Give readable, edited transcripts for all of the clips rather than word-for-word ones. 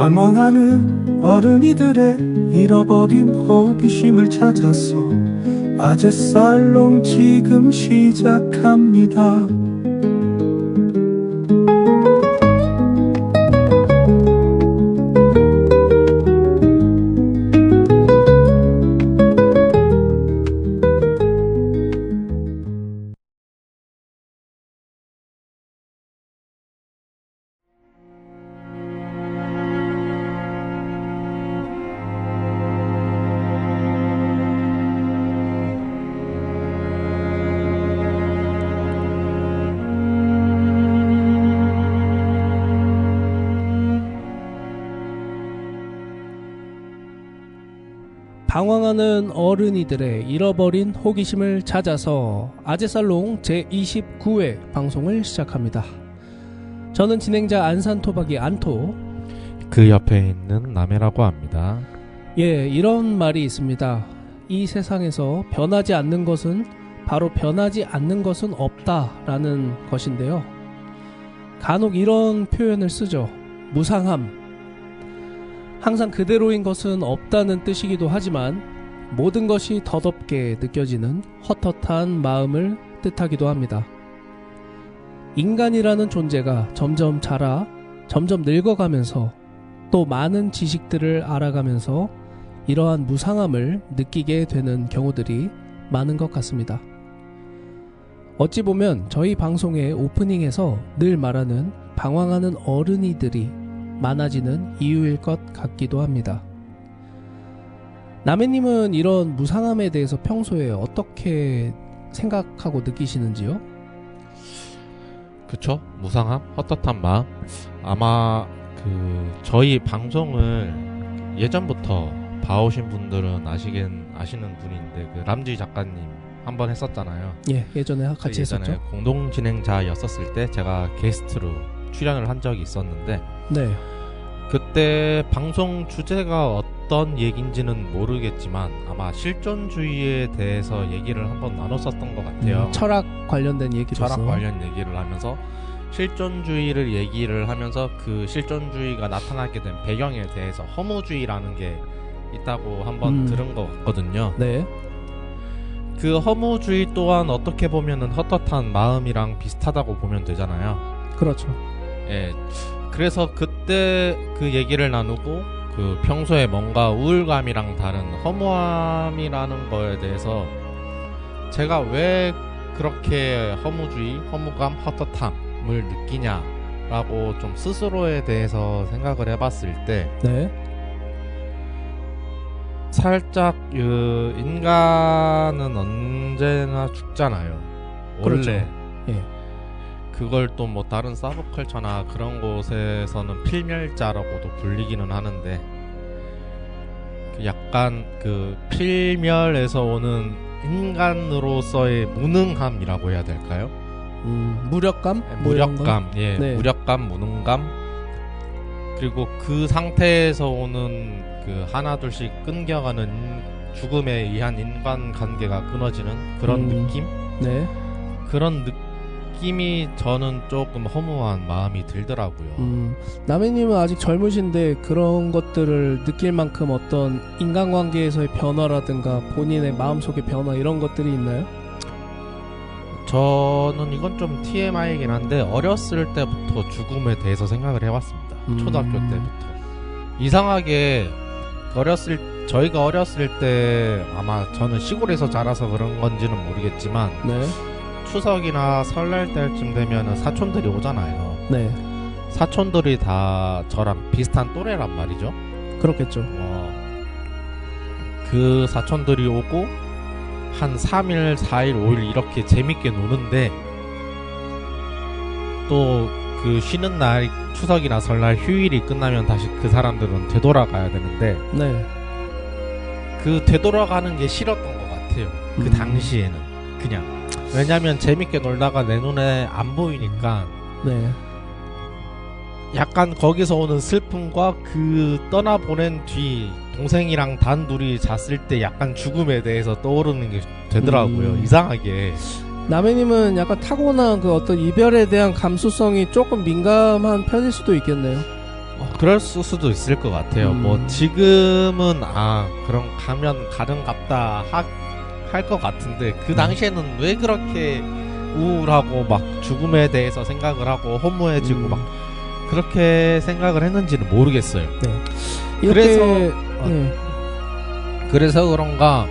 방황하는 어른이들의 잃어버린 호기심을 찾아서 아재 살롱 지금 시작합니다. 방황하는 어른이들의 잃어버린 호기심을 찾아서 아재살롱 제29회 방송을 시작합니다. 저는 진행자 안산토박이 안토, 그 옆에 있는 남해라고 합니다. 예, 이런 말이 있습니다. 이 세상에서 변하지 않는 것은 바로 변하지 않는 것은 없다라는 것인데요. 간혹 이런 표현을 쓰죠. 무상함. 항상 그대로인 것은 없다는 뜻이기도 하지만 모든 것이 덧없게 느껴지는 헛헛한 마음을 뜻하기도 합니다. 인간이라는 존재가 점점 자라 점점 늙어가면서 또 많은 지식들을 알아가면서 이러한 무상함을 느끼게 되는 경우들이 많은 것 같습니다. 어찌 보면 저희 방송의 오프닝에서 늘 말하는 방황하는 어른이들이 많아지는 이유일 것 같기도 합니다. 남해님은 이런 무상함에 대해서 평소에 어떻게 생각하고 느끼시는지요? 그쵸? 무상함? 헛헛한 마음? 아마 저희 방송을 예전부터 봐오신 분들은 아시는 분인데 람쥐 작가님 한번 했었잖아요. 예, 예전에 같이 했었죠. 공동 진행자였었을 때 제가 게스트로 출연을 한 적이 있었는데, 네. 그때 방송 주제가 어떤 얘기인지는 모르겠지만 아마 실존주의에 대해서 얘기를 한번 나눴었던 것 같아요. 철학 관련된 얘기로서. 철학 관련 얘기를 하면서 실존주의를 얘기를 하면서 그 실존주의가 나타나게 된 배경에 대해서 허무주의라는 게 있다고 한번 들은 것 같거든요. 네. 그 허무주의 또한 어떻게 보면은 헛헛한 마음이랑 비슷하다고 보면 되잖아요. 그렇죠. 예. 그래서 그때 그 얘기를 나누고 평소에 뭔가 우울감이랑 다른 허무함이라는 거에 대해서 제가 왜 그렇게 허무주의, 허무감, 헛헛함을 느끼냐라고 좀 스스로에 대해서 생각을 해봤을 때, 네. 살짝 인간은 언제나 죽잖아요. 그렇죠. 원래. 예. 그걸 또 뭐 다른 서브컬처나 그런 곳에서는 필멸자라고도 불리기는 하는데, 약간 필멸에서 오는 인간으로서의 무능함이라고 해야 될까요? 무력감? 무력감, 예, 네. 무력감, 무능감. 그리고 그 상태에서 오는 하나둘씩 끊겨가는 죽음에 의한 인간관계가 끊어지는 그런 느낌? 네. 그런 느낌이 저는 조금 허무한 마음이 들더라고요. 남해님은 아직 젊으신데 그런 것들을 느낄 만큼 어떤 인간관계에서의 변화라든가 본인의 마음속의 변화 이런 것들이 있나요? 저는 이건 좀 TMI이긴 한데 어렸을 때부터 죽음에 대해서 생각을 해왔습니다. 초등학교 때부터. 이상하게 저희가 어렸을 때, 아마 저는 시골에서 자라서 그런 건지는 모르겠지만, 네. 추석이나 설날 때쯤 되면 사촌들이 오잖아요. 네. 사촌들이 다 저랑 비슷한 또래란 말이죠. 그렇겠죠. 그 사촌들이 오고 한 3일, 4일, 5일 이렇게 재밌게 노는데, 또 쉬는 날, 추석이나 설날 휴일이 끝나면 다시 그 사람들은 되돌아가야 되는데, 네. 되돌아가는 게 싫었던 것 같아요. 그 당시에는. 그냥. 왜냐면 재밌게 놀다가 내 눈에 안 보이니까. 네. 약간 거기서 오는 슬픔과 떠나보낸 뒤 동생이랑 단둘이 잤을 때 약간 죽음에 대해서 떠오르는 게 되더라고요. 이상하게. 남해님은 약간 타고난 어떤 이별에 대한 감수성이 조금 민감한 편일 수도 있겠네요. 그럴 수도 있을 것 같아요. 뭐 지금은 그럼 가면 가능갑다 할 것 같은데 그 당시에는 왜 그렇게 우울하고 막 죽음에 대해서 생각을 하고 허무해지고 막 그렇게 생각을 했는지는 모르겠어요. 이렇게, 그래서 그런가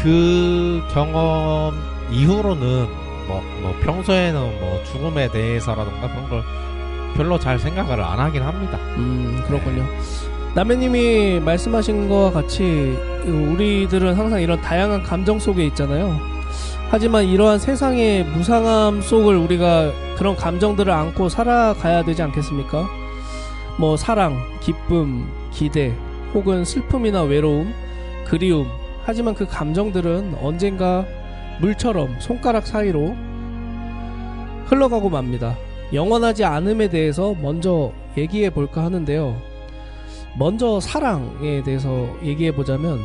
그 경험 이후로는 뭐 평소에는 뭐 죽음에 대해서라던가 그런 걸 별로 잘 생각을 안 하긴 합니다. 그렇군요. 남해님이 말씀하신 것과 같이 우리들은 항상 이런 다양한 감정 속에 있잖아요. 하지만 이러한 세상의 무상함 속을 우리가 그런 감정들을 안고 살아가야 되지 않겠습니까? 뭐 사랑, 기쁨, 기대, 혹은 슬픔이나 외로움, 그리움. 하지만 그 감정들은 언젠가 물처럼 손가락 사이로 흘러가고 맙니다. 영원하지 않음에 대해서 먼저 얘기해 볼까 하는데요. 먼저 사랑에 대해서 얘기해 보자면,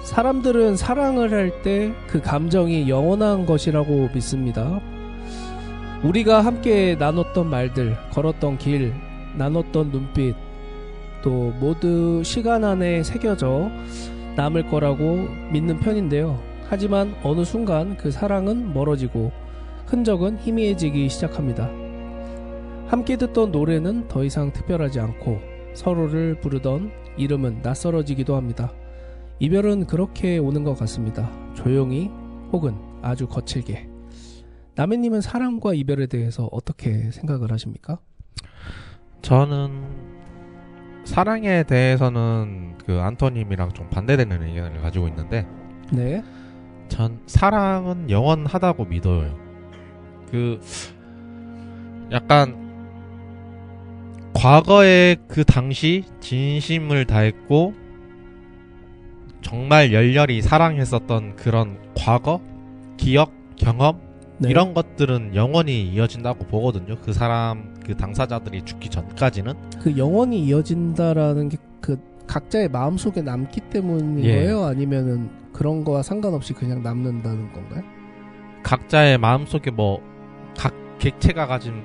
사람들은 사랑을 할 때 그 감정이 영원한 것이라고 믿습니다. 우리가 함께 나눴던 말들, 걸었던 길, 나눴던 눈빛, 또 모두 시간 안에 새겨져 남을 거라고 믿는 편인데요. 하지만 어느 순간 그 사랑은 멀어지고 흔적은 희미해지기 시작합니다. 함께 듣던 노래는 더 이상 특별하지 않고 서로를 부르던 이름은 낯설어지기도 합니다. 이별은 그렇게 오는 것 같습니다. 조용히 혹은 아주 거칠게. 남해님은 사랑과 이별에 대해서 어떻게 생각을 하십니까? 저는 사랑에 대해서는 그 안토님이랑 좀 반대되는 의견을 가지고 있는데, 네. 전 사랑은 영원하다고 믿어요. 그 약간 과거에 그 당시 진심을 다했고 정말 열렬히 사랑했었던 그런 과거, 기억, 경험, 이런 것들은 영원히 이어진다고 보거든요. 그 사람, 그 당사자들이 죽기 전까지는. 그 영원히 이어진다라는 게 그 각자의 마음속에 남기 때문인 거예요? 아니면은 그런 거와 상관없이 그냥 남는다는 건가요? 각자의 마음속에 뭐 각 객체가 가진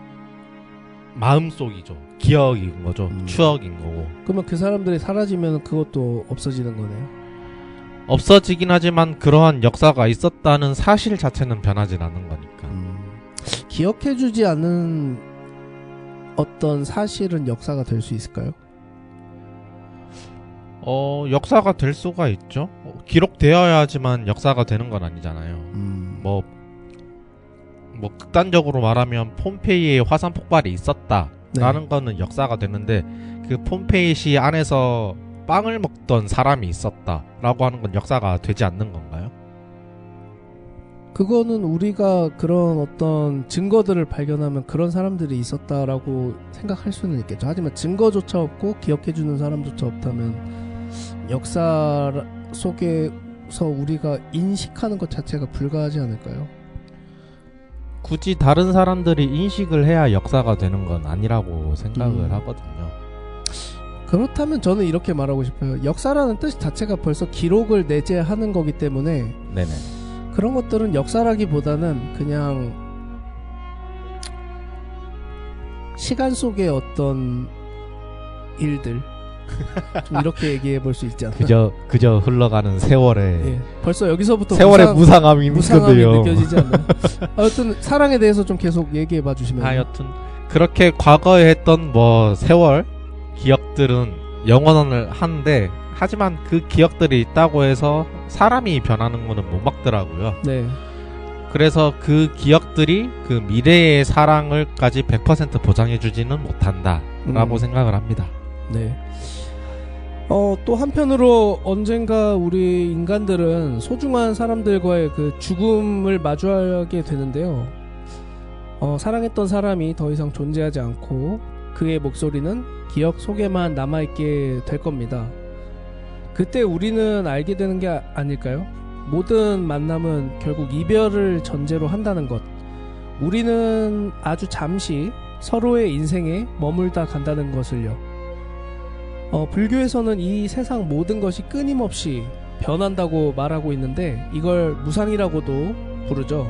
마음속이죠. 기억인 거죠. 추억인 거고. 그러면 그 사람들이 사라지면 그것도 없어지는 거네요? 없어지긴 하지만 그러한 역사가 있었다는 사실 자체는 변하진 않는 거니까. 기억해주지 않은 어떤 사실은 역사가 될 수 있을까요? 역사가 될 수가 있죠. 기록되어야지만 역사가 되는 건 아니잖아요. 뭐 극단적으로 말하면 폼페이에 화산 폭발이 있었다라는 거는 역사가 되는데, 그 폼페이시 안에서 빵을 먹던 사람이 있었다라고 하는 건 역사가 되지 않는 건가요? 그거는 우리가 그런 어떤 증거들을 발견하면 그런 사람들이 있었다라고 생각할 수는 있겠죠. 하지만 증거조차 없고 기억해주는 사람조차 없다면 역사 속에서 우리가 인식하는 것 자체가 불가하지 않을까요? 굳이 다른 사람들이 인식을 해야 역사가 되는 건 아니라고 생각을 하거든요. 그렇다면 저는 이렇게 말하고 싶어요. 역사라는 뜻 자체가 벌써 기록을 내재하는 거기 때문에 네네. 그런 것들은 역사라기보다는 그냥 시간 속의 어떤 일들, 좀 이렇게 얘기해 볼 수 있지 않나? 그저 흘러가는 세월에 벌써 여기서부터 세월의 무상함이 느껴지지 않나요? 하여튼 사랑에 대해서 좀 계속 얘기해 봐 주시면. 하여튼 그렇게 과거에 했던 뭐 세월 기억들은 영원을 하는데, 하지만 그 기억들이 있다고 해서 사람이 변하는 거는 못 막더라고요. 네. 그래서 그 기억들이 그 미래의 사랑을까지 100% 보장해주지는 못한다라고 생각을 합니다. 네. 또 한편으로 언젠가 우리 인간들은 소중한 사람들과의 그 죽음을 마주하게 되는데요. 사랑했던 사람이 더 이상 존재하지 않고 그의 목소리는 기억 속에만 남아있게 될 겁니다. 그때 우리는 알게 되는 게 아닐까요? 모든 만남은 결국 이별을 전제로 한다는 것. 우리는 아주 잠시 서로의 인생에 머물다 간다는 것을요. 불교에서는 이 세상 모든 것이 끊임없이 변한다고 말하고 있는데 이걸 무상이라고도 부르죠.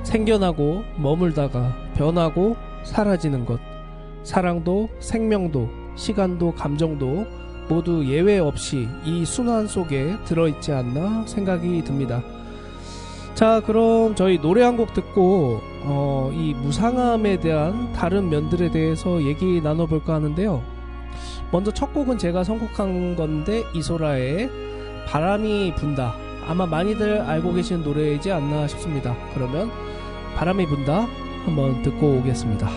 생겨나고 머물다가 변하고 사라지는 것. 사랑도 생명도 시간도 감정도 모두 예외 없이 이 순환 속에 들어있지 않나 생각이 듭니다. 자, 그럼 저희 노래 한 곡 듣고 이 무상함에 대한 다른 면들에 대해서 얘기 나눠볼까 하는데요. 먼저 첫 곡은 제가 선곡한 건데, 이소라의 바람이 분다. 아마 많이들 알고 계신 노래이지 않나 싶습니다. 그러면 바람이 분다 한번 듣고 오겠습니다.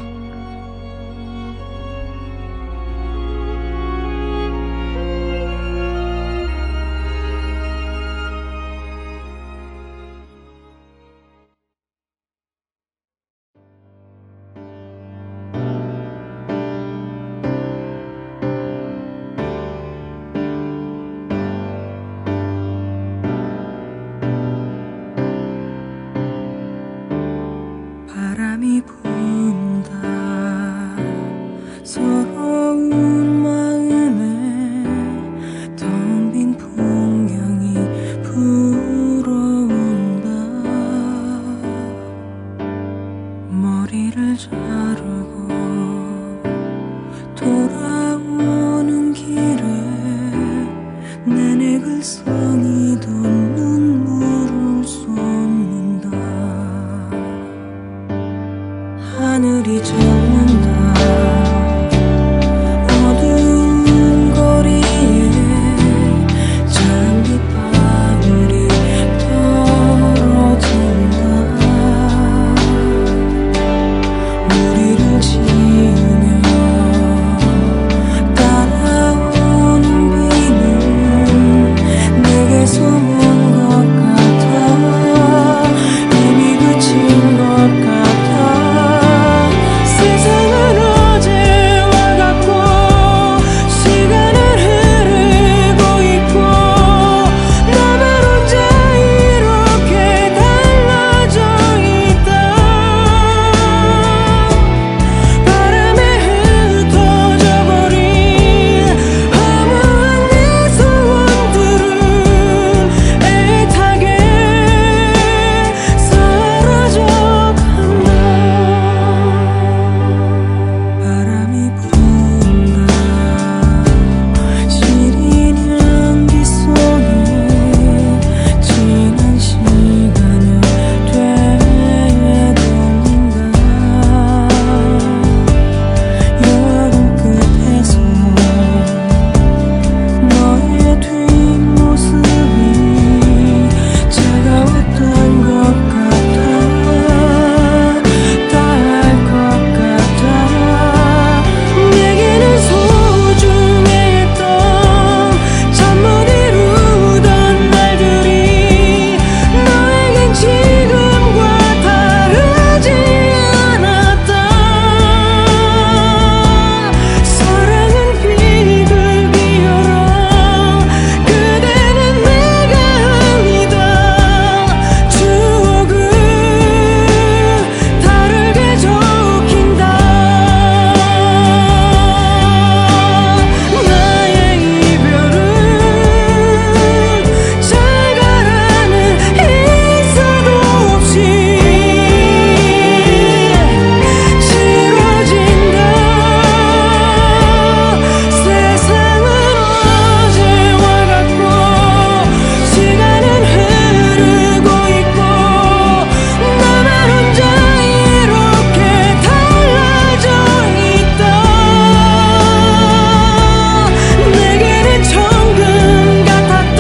바람이 분다. 서러운 마음에 텅 빈 풍경이 불어온다. 머리를 자르고 돌아오는 길에 내내 글썽이던 눈물을 쏟는다. 하늘이 젖는다. 어두운 거리에 장밋방울이 떨어진다. 우리를 지우며 따라오는 비는 내게서 먼 것 같아. 이미 그친 것 같아. 세상은 어제와 같고 시간은 흐르고 있고 나만 혼자 이렇게 달라져 있다. 바람에 흩어져 버린 허무한 내 소원들은 애타게 사라져 간다. 바람이 분다. 시린 향기 속에 지난 시간을 되돌린다. 여름 끝에서 너의 뒷모습이 차가웠던 것 같아. 닿을 것 같아. 내게는 소중했던 잠 못 이루던 날들이 너에겐 지금과 다르지 않았다. 사랑은 빛을 비워라. 그대는 내가 아니다. 추억은 다르게 적힌다. 나의 이별은 잘 가라는 인사도 없이 치러진다. 세상은 어제와 같고 시간은 흐르고 있고 나만 혼자 이렇게 달라져 있다. 내게는 천금 같았던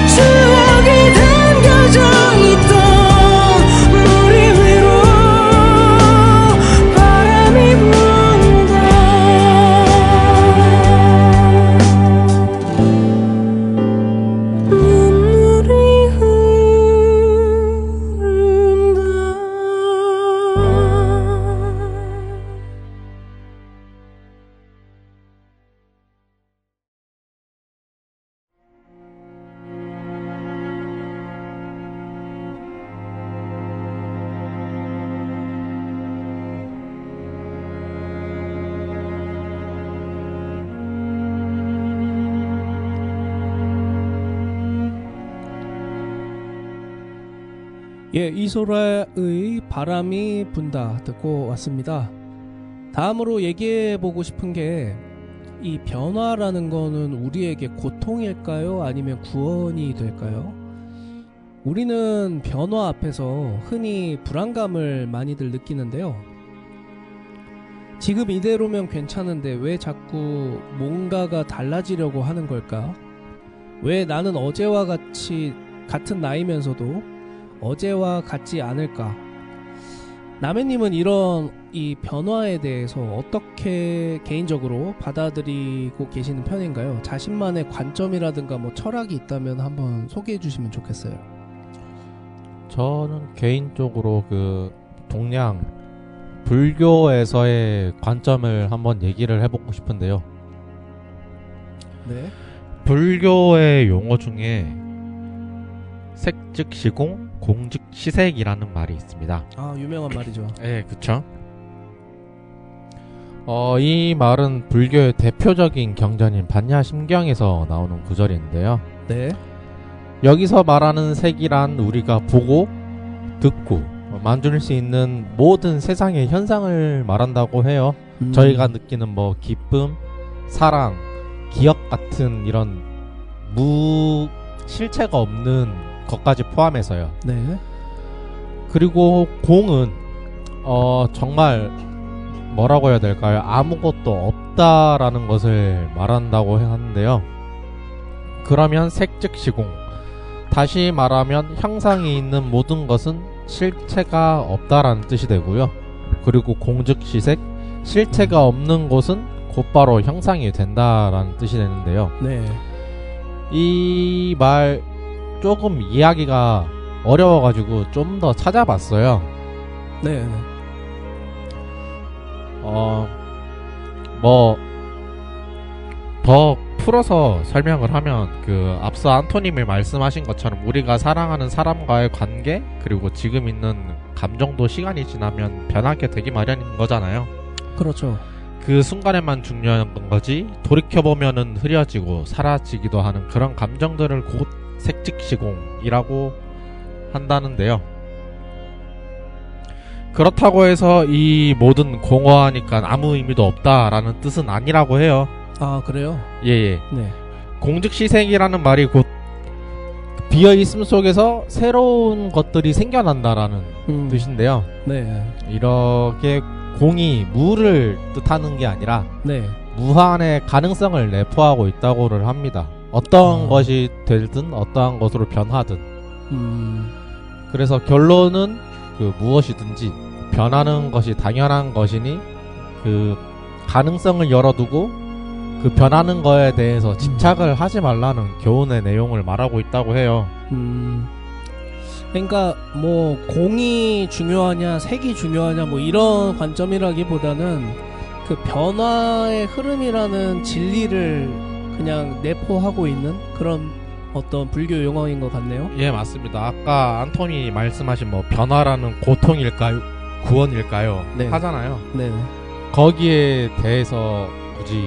추억이 담겨져 있던 머리 위로 바람이 분다. 눈물이 흐른다. 예, 이소라의 바람이 분다 듣고 왔습니다. 다음으로 얘기해보고 싶은 게 이 변화라는 거는 우리에게 고통일까요? 아니면 구원이 될까요? 우리는 변화 앞에서 흔히 불안감을 많이들 느끼는데요. 지금 이대로면 괜찮은데 왜 자꾸 뭔가가 달라지려고 하는 걸까? 왜 나는 어제와 같은 나이면서도 어제와 같지 않을까? 남해님은 이런 이 변화에 대해서 어떻게 개인적으로 받아들이고 계시는 편인가요? 자신만의 관점이라든가 뭐 철학이 있다면 한번 소개해 주시면 좋겠어요. 저는 개인적으로 그 동양 불교에서의 관점을 한번 얘기를 해보고 싶은데요. 네. 불교의 용어 중에 색즉시공, 공즉시색이라는 말이 있습니다. 아, 유명한 말이죠. 예, 그쵸. 이 말은 불교의 대표적인 경전인 반야심경에서 나오는 구절인데요. 네. 여기서 말하는 색이란 우리가 보고 듣고 만질 수 있는 모든 세상의 현상을 말한다고 해요. 저희가 느끼는 뭐 기쁨, 사랑, 기억 같은 이런 실체가 없는 것까지 포함해서요. 네. 그리고 공은 정말 뭐라고 해야 될까요? 아무것도 없다라는 것을 말한다고 하는데요. 그러면 색즉시공, 다시 말하면 형상이 있는 모든 것은 실체가 없다라는 뜻이 되고요. 그리고 공즉시색, 실체가 없는 곳은 곧바로 형상이 된다라는 뜻이 되는데요. 네. 이 말 조금 이야기가 어려워가지고 좀 더 찾아봤어요. 네. 더 풀어서 설명을 하면 그 앞서 안토님이 말씀하신 것처럼 우리가 사랑하는 사람과의 관계, 그리고 지금 있는 감정도 시간이 지나면 변하게 되기 마련인 거잖아요. 그렇죠. 그 순간에만 중요한 건 거지, 돌이켜보면은 흐려지고 사라지기도 하는 그런 감정들을 곧 색즉시공이라고 한다는데요. 그렇다고 해서 이 모든 공허하니까 아무 의미도 없다라는 뜻은 아니라고 해요. 아, 그래요? 예. 네. 공즉시생이라는 말이 곧 비어있음 속에서 새로운 것들이 생겨난다라는 뜻인데요. 네. 이렇게 공이 무를 뜻하는 게 아니라 네. 무한의 가능성을 내포하고 있다고를 합니다. 어떤 것이 되든 어떠한 것으로 변하든. 그래서 결론은 그 무엇이든지 변하는 것이 당연한 것이니 그 가능성을 열어두고 그 변하는 거에 대해서 집착을 하지 말라는 교훈의 내용을 말하고 있다고 해요. 그러니까 뭐 공이 중요하냐 색이 중요하냐 뭐 이런 관점이라기보다는 그 변화의 흐름이라는 진리를 그냥 내포하고 있는 그런 어떤 불교 용어인 것 같네요. 예, 맞습니다. 아까 안토니 말씀하신 뭐 변화라는 고통일까요? 구원일까요? 네. 하잖아요. 네. 거기에 대해서 굳이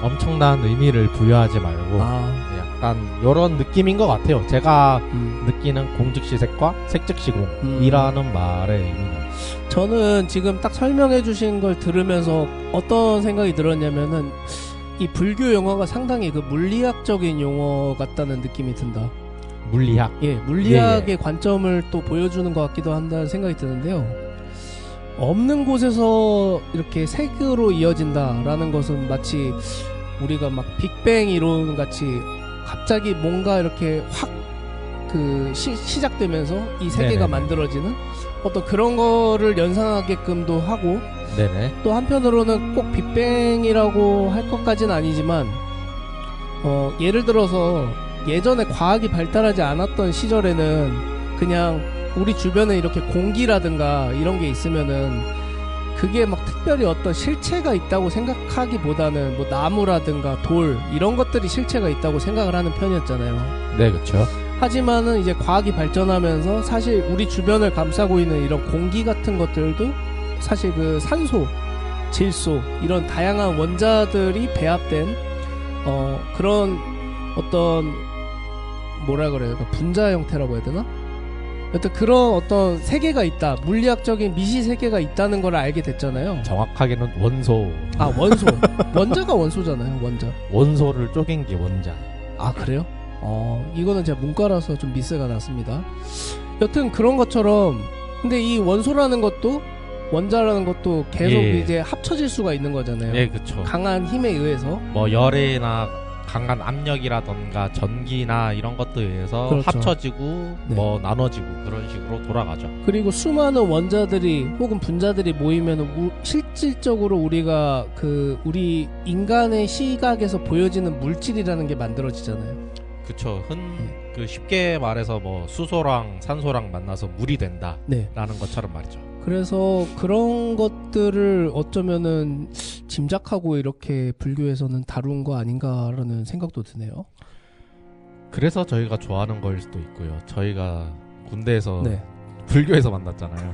엄청난 의미를 부여하지 말고 약간 이런 느낌인 것 같아요. 제가 느끼는 공즉시색과 색즉시공이라는 말의 의미는. 저는 지금 딱 설명해 주신 걸 들으면서 어떤 생각이 들었냐면은 이 불교 용어가 상당히 그 물리학적인 용어 같다는 느낌이 든다. 물리학? 예, 물리학의 관점을 또 보여주는 것 같기도 한다는 생각이 드는데요. 없는 곳에서 이렇게 색으로 이어진다라는 것은 마치 우리가 막 빅뱅 이론 같이 갑자기 뭔가 이렇게 확 그 시작되면서 이 세계가 만들어지는 어떤 그런 거를 연상하게끔도 하고, 네네. 또 한편으로는 꼭 빅뱅이라고 할 것까지는 아니지만 예를 들어서 예전에 과학이 발달하지 않았던 시절에는 그냥 우리 주변에 이렇게 공기라든가 이런 게 있으면은 그게 막 특별히 어떤 실체가 있다고 생각하기보다는 뭐 나무라든가 돌 이런 것들이 실체가 있다고 생각을 하는 편이었잖아요. 네, 그렇죠. 하지만은 이제 과학이 발전하면서 사실 우리 주변을 감싸고 있는 이런 공기 같은 것들도 사실 그 산소, 질소 이런 다양한 원자들이 배합된 그런 어떤 뭐라 그래요? 분자 형태라고 해야 되나? 여튼 그런 어떤 세계가 있다, 물리학적인 미시 세계가 있다는 걸 알게 됐잖아요. 정확하게는 원소. 아, 원소. 원자가 원소잖아요. 원자. 원소를 쪼갠 게 원자. 아, 그래요? 이거는 제가 문과라서 좀 미스가 났습니다. 여튼 그런 것처럼, 근데 이 원소라는 것도 원자라는 것도 계속 예. 이제 합쳐질 수가 있는 거잖아요. 예, 그쵸. 강한 힘에 의해서. 뭐 열이나 강한 압력이라던가 전기나 이런 것들에 의해서 그렇죠. 합쳐지고 네. 뭐 나눠지고 그런 식으로 돌아가죠. 그리고 수많은 원자들이 혹은 분자들이 모이면 실질적으로 우리가 우리 인간의 시각에서 보여지는 물질이라는 게 만들어지잖아요. 그쵸. 그 쉽게 말해서 뭐 수소랑 산소랑 만나서 물이 된다라는 네. 것처럼 말이죠. 그래서 그런 것들을 어쩌면은 짐작하고 이렇게 불교에서는 다룬 거 아닌가라는 생각도 드네요. 그래서 저희가 좋아하는 거일 수도 있고요. 저희가 군대에서 네. 불교에서 만났잖아요.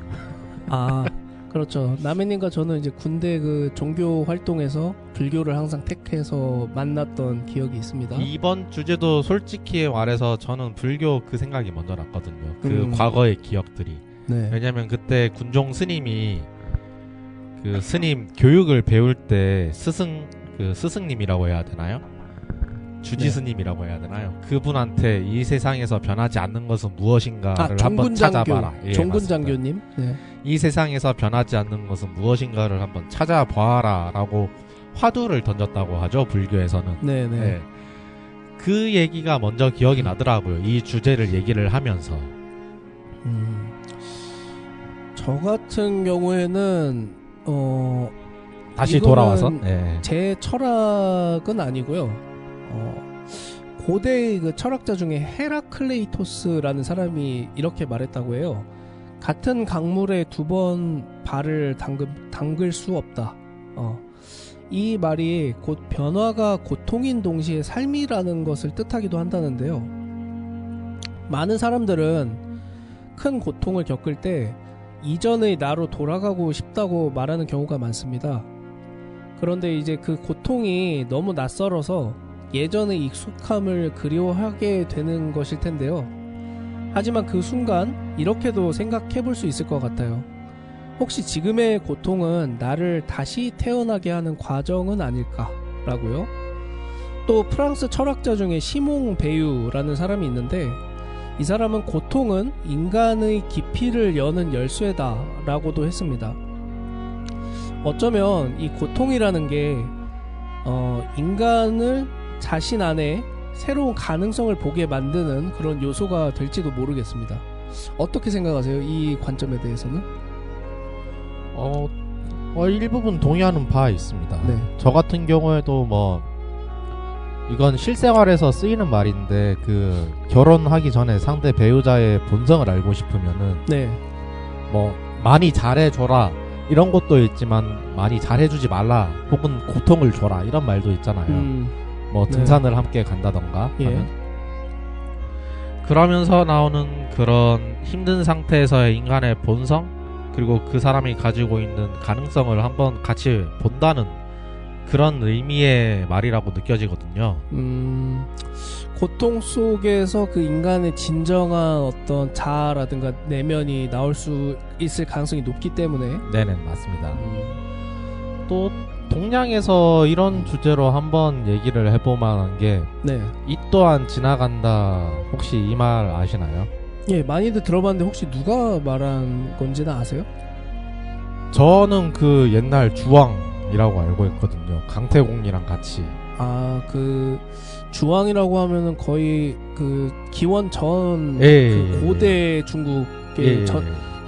아, 그렇죠. 남해님과 저는 이제 군대 그 종교 활동에서 불교를 항상 택해서 만났던 기억이 있습니다. 이번 주제도 솔직히 말해서 저는 불교 그 생각이 먼저 났거든요. 그 과거의 기억들이. 네. 왜냐면 그때 군종 스님이 그 스님 교육을 배울 때 스승님이라고 해야 되나요? 주지 네. 스님이라고 해야 되나요? 그분한테 이 세상에서 변하지 않는 것은 무엇인가를 한번 정군장교, 찾아봐라. 예, 정군장교님. 네. 이 세상에서 변하지 않는 것은 무엇인가를 한번 찾아봐라라고 화두를 던졌다고 하죠. 불교에서는. 네, 네. 네. 그 얘기가 먼저 기억이 나더라고요. 이 주제를 얘기를 하면서. 저 같은 경우에는 다시 이거는 돌아와서 네. 제 철학은 아니고요. 고대의 그 철학자 중에 헤라클레이토스라는 사람이 이렇게 말했다고 해요. 같은 강물에 두 번 발을 담글 수 없다. 이 말이 곧 변화가 고통인 동시에 삶이라는 것을 뜻하기도 한다는데요. 많은 사람들은 큰 고통을 겪을 때 이전의 나로 돌아가고 싶다고 말하는 경우가 많습니다. 그런데 이제 그 고통이 너무 낯설어서 예전의 익숙함을 그리워하게 되는 것일 텐데요. 하지만 그 순간 이렇게도 생각해 볼 수 있을 것 같아요. 혹시 지금의 고통은 나를 다시 태어나게 하는 과정은 아닐까라고요? 또 프랑스 철학자 중에 시몽 베유라는 사람이 있는데 이 사람은 고통은 인간의 깊이를 여는 열쇠다라고도 했습니다. 어쩌면 이 고통이라는 게 인간을 자신 안에 새로운 가능성을 보게 만드는 그런 요소가 될지도 모르겠습니다. 어떻게 생각하세요? 이 관점에 대해서는? 일부분 동의하는 바 있습니다. 네. 저 같은 경우에도 뭐 이건 실생활에서 쓰이는 말인데 그 결혼하기 전에 상대 배우자의 본성을 알고 싶으면은 네. 뭐 많이 잘해줘라 이런 것도 있지만 많이 잘해주지 말라 혹은 고통을 줘라 이런 말도 있잖아요. 뭐 등산을 함께 간다던가 예. 하면 그러면서 나오는 그런 힘든 상태에서의 인간의 본성 그리고 그 사람이 가지고 있는 가능성을 한번 같이 본다는 그런 의미의 말이라고 느껴지거든요. 고통 속에서 그 인간의 진정한 어떤 자아라든가 내면이 나올 수 있을 가능성이 높기 때문에. 네네, 맞습니다. 또 동양에서 이런 주제로 한번 얘기를 해볼 만한 게 네. 이 또한 지나간다. 혹시 이 말 아시나요? 예, 많이들 들어봤는데 혹시 누가 말한 건지는 아세요? 저는 그 옛날 주왕이라고 알고 있거든요. 강태공이랑 같이. 아, 그 주왕이라고 하면은 거의 그 기원 전 예, 그 예, 고대 중국의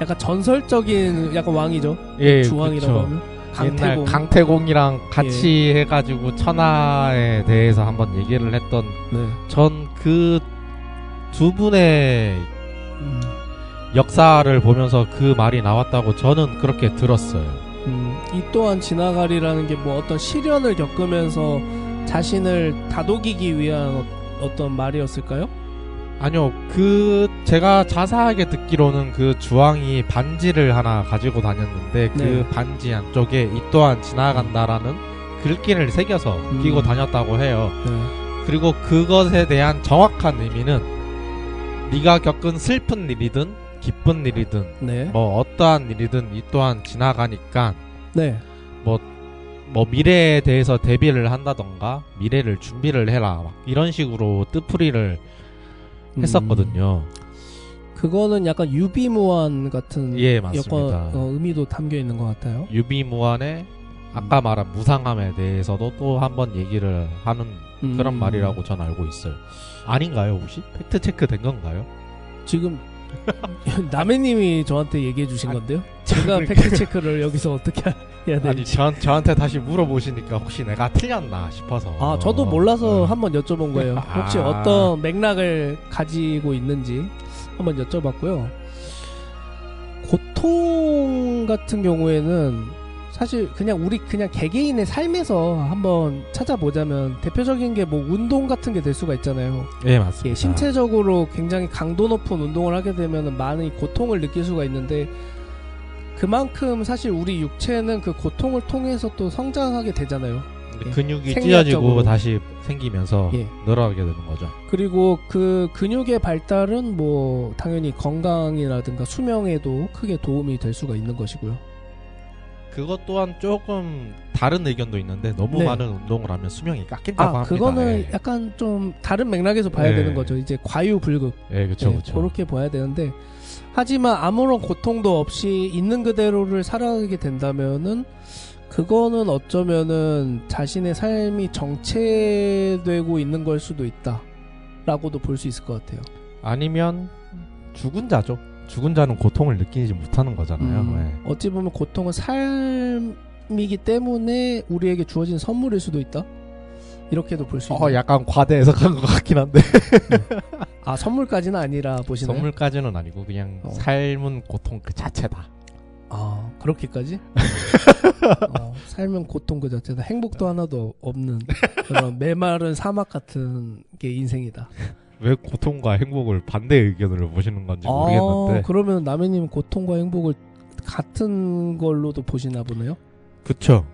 약간 전설적인 약간 왕이죠. 예, 주왕이라고 그쵸. 하면 옛날 강태공이랑 같이 해가지고 천하에 대해서 한번 얘기를 했던 네. 전 그 두 분의 역사를 보면서 그 말이 나왔다고 저는 그렇게 들었어요. 이 또한 지나가리라는 게 뭐 어떤 시련을 겪으면서 자신을 다독이기 위한 어떤 말이었을까요? 아니요, 제가 자세하게 듣기로는 그 주왕이 반지를 하나 가지고 다녔는데 그 네. 반지 안쪽에 이 또한 지나간다라는 글귀를 새겨서 끼고 다녔다고 해요. 네. 그리고 그것에 대한 정확한 의미는 네가 겪은 슬픈 일이든 기쁜 일이든 네. 뭐 어떠한 일이든 이 또한 지나가니까 네. 뭐 미래에 대해서 대비를 한다던가 미래를 준비를 해라 막 이런 식으로 뜻풀이를 했었거든요. 그거는 약간 유비무환 같은 예, 맞습니다. 의미도 담겨 있는 것 같아요. 유비무환의 아까 말한 무상함에 대해서도 또 한번 얘기를 하는 그런 말이라고 전 알고 있어요. 아닌가요, 혹시? 팩트 체크 된 건가요? 지금 남해님이 저한테 얘기해 주신 건데요. 제가 팩트 체크를 여기서 어떻게 해야 되는지. 아니 저한테 다시 물어보시니까 혹시 내가 틀렸나 싶어서. 아, 저도 몰라서 한번 여쭤본 거예요. 혹시 아. 어떤 맥락을 가지고 있는지 한번 여쭤봤고요. 고통 같은 경우에는 사실 우리 개개인의 삶에서 한번 찾아보자면 대표적인 게 뭐 운동 같은 게 될 수가 있잖아요. 예, 맞습니다. 예, 신체적으로 굉장히 강도 높은 운동을 하게 되면 많은 고통을 느낄 수가 있는데 그만큼 사실 우리 육체는 그 고통을 통해서 또 성장하게 되잖아요. 예, 근육이 생리학적으로. 찢어지고 다시 생기면서 예. 늘어나게 되는 거죠. 그리고 그 근육의 발달은 뭐 당연히 건강이라든가 수명에도 크게 도움이 될 수가 있는 것이고요. 그것 또한 조금 다른 의견도 있는데 너무 네. 많은 운동을 하면 수명이 깎인다고 합니다. 그거는 예. 약간 좀 다른 맥락에서 봐야 네. 되는 거죠. 이제 과유불급. 예, 그렇죠, 네, 그렇죠. 그렇게 봐야 되는데 하지만 아무런 고통도 없이 있는 그대로를 살아가게 된다면은 그거는 어쩌면은 자신의 삶이 정체되고 있는 걸 수도 있다라고도 볼 수 있을 것 같아요. 아니면 죽은 자죠. 죽은 자는 고통을 느끼지 못하는 거잖아요. 예. 어찌 보면 고통은 삶이기 때문에 우리에게 주어진 선물일 수도 있다. 이렇게도 볼 수 있다. 약간 과대 해석한 것 같긴 한데. 아, 선물까지는 아니라 보시나요? 선물까지는 아니고 그냥 삶은 고통 그 자체다. 아, 그렇게까지? 삶은 고통 그 자체다. 행복도 하나도 없는 그런 메마른 사막 같은 게 인생이다. 왜 고통과 행복을 반대 의견으로 보시는 건지 모르겠는데. 그러면 남해님 고통과 행복을 같은 걸로도 보시나 보네요? 그쵸.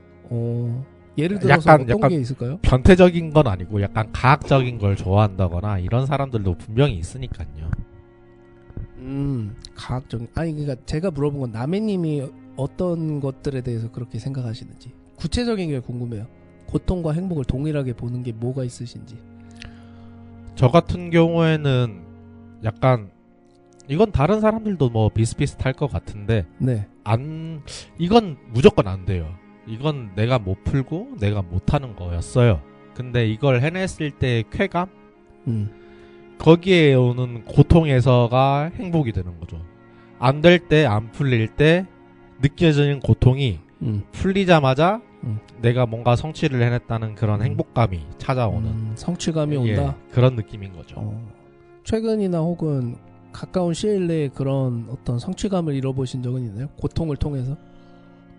예를 들어서 어떤 약간 게 있을까요? 변태적인 건 아니고 약간 과학적인 걸 좋아한다거나 이런 사람들도 분명히 있으니까요. 과학적인. 아니, 그러니까 제가 물어본 건 남해님이 어떤 것들에 대해서 그렇게 생각하시는지. 구체적인 게 궁금해요. 고통과 행복을 동일하게 보는 게 뭐가 있으신지. 저 같은 경우에는 약간 이건 다른 사람들도 뭐 비슷비슷할 것 같은데 네. 이건 무조건 안 돼요. 이건 내가 못 풀고 내가 못하는 거였어요. 근데 이걸 해냈을 때의 쾌감? 거기에 오는 고통에서가 행복이 되는 거죠. 안 될 때, 안 풀릴 때 느껴지는 고통이 풀리자마자 내가 뭔가 성취를 해냈다는 그런 행복감이 찾아오는 성취감이 온다. 그런 느낌인 거죠. 최근이나 혹은 가까운 시일 내에 그런 어떤 성취감을 잃어보신 적은 있나요? 고통을 통해서?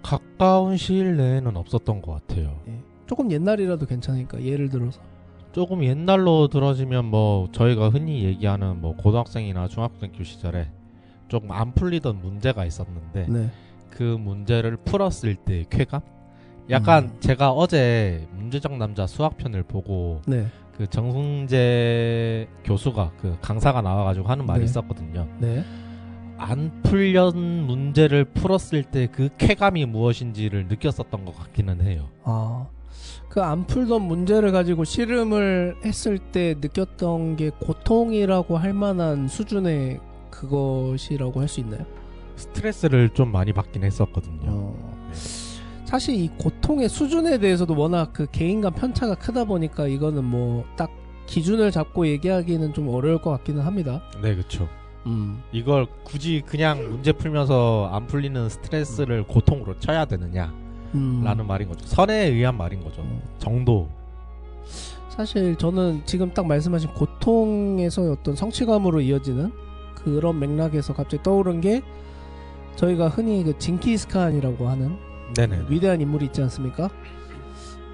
가까운 시일 내에는 없었던 것 같아요. 예. 조금 옛날이라도 괜찮으니까 예를 들어서 조금 옛날로 들어지면 뭐 저희가 흔히 얘기하는 뭐 고등학생이나 중학교 시절에 조금 안 풀리던 문제가 있었는데 네. 그 문제를 풀었을 때의 쾌감? 약간 제가 어제 문제적 남자 수학편을 보고 네. 그 정승재 교수가 그 강사가 나와가지고 하는 말이 네. 있었거든요. 네. 안 풀린 문제를 풀었을 때 그 쾌감이 무엇인지를 느꼈었던 것 같기는 해요. 그 안 풀던 문제를 가지고 씨름을 했을 때 느꼈던 게 고통이라고 할 만한 수준의 그것이라고 할 수 있나요? 스트레스를 좀 많이 받긴 했었거든요. 사실 이 고통의 수준에 대해서도 워낙 그 개인 간 편차가 크다 보니까 이거는 뭐 딱 기준을 잡고 얘기하기는 좀 어려울 것 같기는 합니다. 네, 그렇죠. 이걸 굳이 그냥 문제 풀면서 안 풀리는 스트레스를 고통으로 쳐야 되느냐 라는 말인 거죠. 선에 의한 말인 거죠. 정도. 사실 저는 지금 딱 말씀하신 고통에서 어떤 성취감으로 이어지는 그런 맥락에서 갑자기 떠오른 게 저희가 흔히 그 징기스칸이라고 하는 네네. 위대한 인물이 있지 않습니까?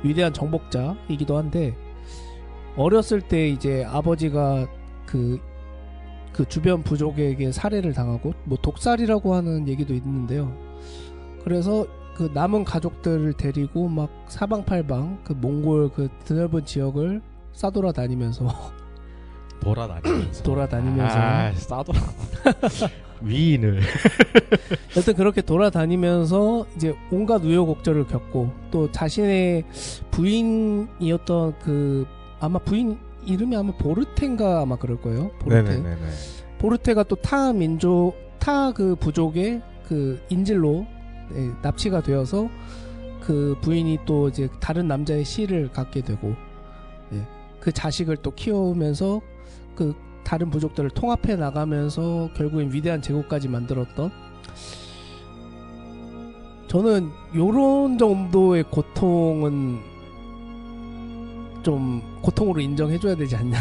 위대한 정복자이기도 한데 어렸을 때 이제 아버지가 그 주변 부족에게 살해를 당하고 뭐 독살이라고 하는 얘기도 있는데요. 그래서 그 남은 가족들을 데리고 막 사방팔방 그 몽골 그 드넓은 지역을 싸돌아다니면서 돌아다니면서 싸도 위인을 여튼 그렇게 돌아다니면서 이제 온갖 우여곡절을 겪고 또 자신의 부인이었던 그 아마 부인 이름이 아마 보르테인가 아마 그럴 거예요. 보르테. 네네네네. 보르테가 또 타 그 부족의 그 인질로 납치가 되어서 그 부인이 또 이제 다른 남자의 씨를 갖게 되고 그 자식을 또 키우면서 그 다른 부족들을 통합해 나가면서 결국엔 위대한 제국까지 만들었던, 저는 요런 정도의 고통은 좀 고통으로 인정해줘야 되지 않냐.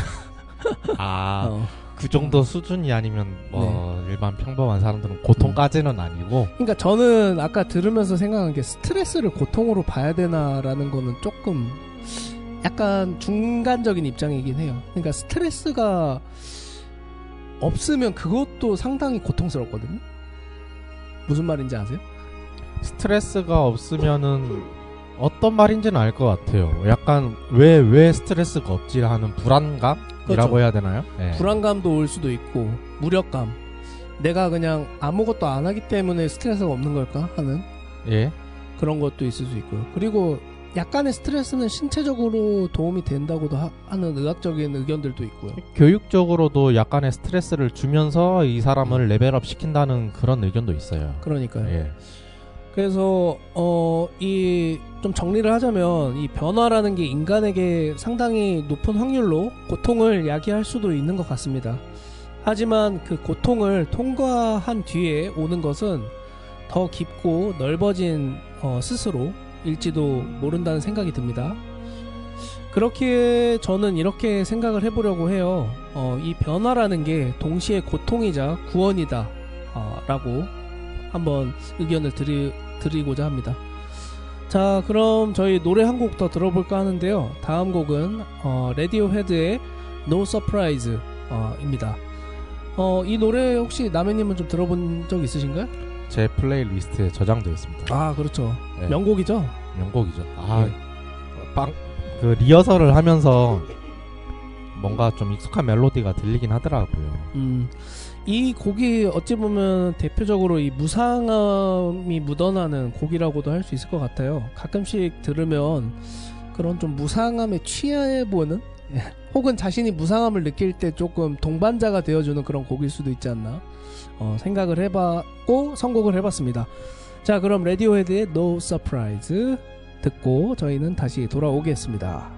그 정도 수준이 아니면 뭐 일반 평범한 사람들은 고통까지는 아니고. 그러니까 저는 아까 들으면서 생각한 게 스트레스를 고통으로 봐야 되나라는 거는 조금 약간 중간적인 입장이긴 해요. 그러니까 스트레스가 없으면 그것도 상당히 고통스럽거든요. 무슨 말인지 아세요? 스트레스가 없으면은 어떤 말인지는 알 것 같아요. 약간 왜 스트레스가 없지 하는 불안감이라고 그렇죠. 해야 되나요? 네. 불안감도 올 수도 있고 무력감, 내가 그냥 아무것도 안 하기 때문에 스트레스가 없는 걸까 하는 그런 것도 있을 수 있고요. 그리고 약간의 스트레스는 신체적으로 도움이 된다고도 하는 의학적인 의견들도 있고요. 교육적으로도 약간의 스트레스를 주면서 이 사람을 레벨업 시킨다는 그런 의견도 있어요. 그러니까요. 그래서 이 좀 정리를 하자면 이 변화라는 게 인간에게 상당히 높은 확률로 고통을 야기할 수도 있는 것 같습니다. 하지만 그 고통을 통과한 뒤에 오는 것은 더 깊고 넓어진 스스로일지도 모른다는 생각이 듭니다. 그렇게 저는 이렇게 생각을 해보려고 해요. 이 변화라는 게 동시에 고통이자 구원이다 라고 한번 의견을 드리고자 합니다. 자, 그럼 저희 노래 한 곡 더 들어볼까 하는데요. 다음 곡은 레디오헤드의 No Surprise 입니다. 이 노래 혹시 남해님은 좀 들어본 적 있으신가요? 제 플레이리스트에 저장되어 있습니다. 아, 그렇죠. 네. 명곡이죠. 명곡이죠. 그 리허설을 하면서 뭔가 좀 익숙한 멜로디가 들리긴 하더라고요. 이 곡이 어찌 보면 대표적으로 이 무상함이 묻어나는 곡이라고도 할 수 있을 것 같아요. 가끔씩 들으면 그런 좀 무상함에 취해보는 혹은 자신이 무상함을 느낄 때 조금 동반자가 되어주는 그런 곡일 수도 있지 않나 생각을 해봤고 선곡을 해봤습니다. 자, 그럼 레디오헤드의 No Surprise 듣고 저희는 다시 돌아오겠습니다.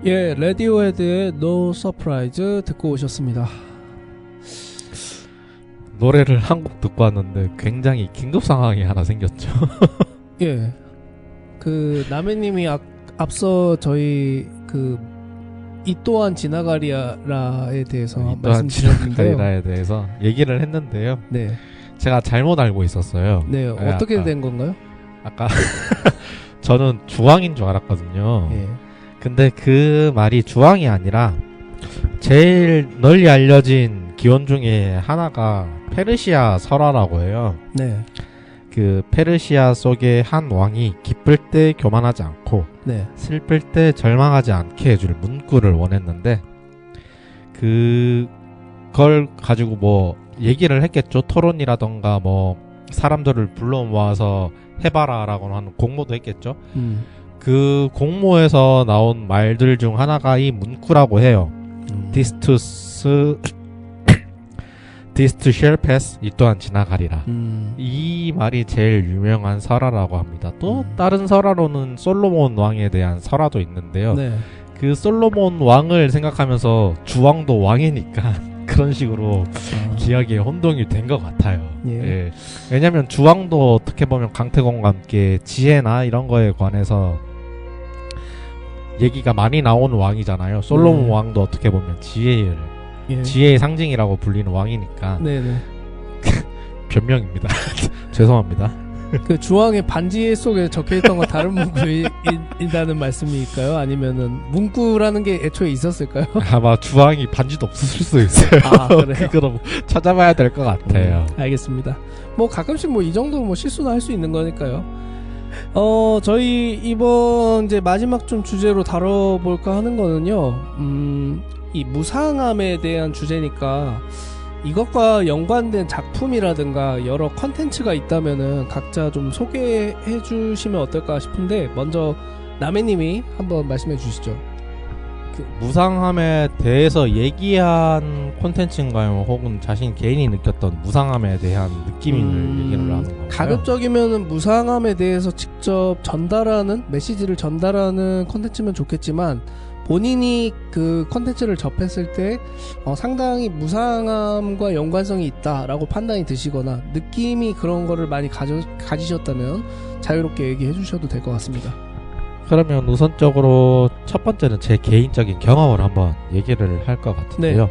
예, 레디오헤드의 No Surprise 듣고 오셨습니다. 노래를 한 곡 듣고 왔는데 굉장히 긴급 상황이 하나 생겼죠. 예, 그 남해님이 앞서 저희 그 이 또한 지나가리라에 대해서 이 또한 말씀드렸는데요. 지나가리라에 대해서 얘기를 했는데요. 네, 제가 잘못 알고 있었어요. 네, 어떻게 된 건가요? 아까 저는 주황인 줄 알았거든요. 예, 근데 그 말이 주황이 아니라 제일 널리 알려진 기원 중에 하나가 페르시아 설화라고 해요. 네, 그 페르시아 속의 한 왕이 기쁠 때 교만하지 않고 네, 슬플 때 절망하지 않게 해줄 문구를 원했는데 그걸 가지고 뭐 얘기를 했겠죠. 토론이라던가 뭐 사람들을 불러 모아서 해봐라 라고 하는 공모도 했겠죠. 그 공모에서 나온 말들 중 하나가 이 문구라고 해요. This to shall pass, 이 또한 지나가리라. 이 말이 제일 유명한 설화라고 합니다. 또 다른 설화로는 솔로몬 왕에 대한 설화도 있는데요. 네, 그 솔로몬 왕을 생각하면서 주왕도 왕이니까 그런 식으로 기억에 혼동이 된 것 같아요. 예. 예. 왜냐면 주왕도 어떻게 보면 강태공과 함께 지혜나 이런 거에 관해서 얘기가 많이 나오는 왕이잖아요. 솔로몬 왕도 어떻게 보면 지혜의 상징이라고 불리는 왕이니까. 네네. 변명입니다. 죄송합니다. 그 주황의 반지 속에 적혀있던 건 다른 문구인다는 말씀일까요? 아니면은 문구라는 게 애초에 있었을까요? 아마 주황이 반지도 없을 수도 있어요. 아, 그래요? 그거는 찾아봐야 될 것 같아요. 알겠습니다. 뭐 가끔씩 뭐 이 정도 뭐 실수는 할 수 있는 거니까요. 저희 이번 이제 마지막 좀 주제로 다뤄볼까 하는 거는요. 이 무상함에 대한 주제니까 이것과 연관된 작품이라든가 여러 컨텐츠가 있다면은 각자 좀 소개해 주시면 어떨까 싶은데 먼저 남해님이 한번 말씀해 주시죠. 그 무상함에 대해서 얘기한 콘텐츠인가요? 혹은 자신 개인이 느꼈던 무상함에 대한 느낌을 얘기를 하는 건가요? 가급적이면은 무상함에 대해서 직접 전달하는 메시지를 전달하는 콘텐츠면 좋겠지만 본인이 그 컨텐츠를 접했을 때 상당히 무상함과 연관성이 있다라고 판단이 드시거나 느낌이 그런 거를 많이 가지셨다면 자유롭게 얘기해 주셔도 될 것 같습니다. 그러면 우선적으로 첫 번째는 제 개인적인 경험을 한번 얘기를 할 것 같은데요.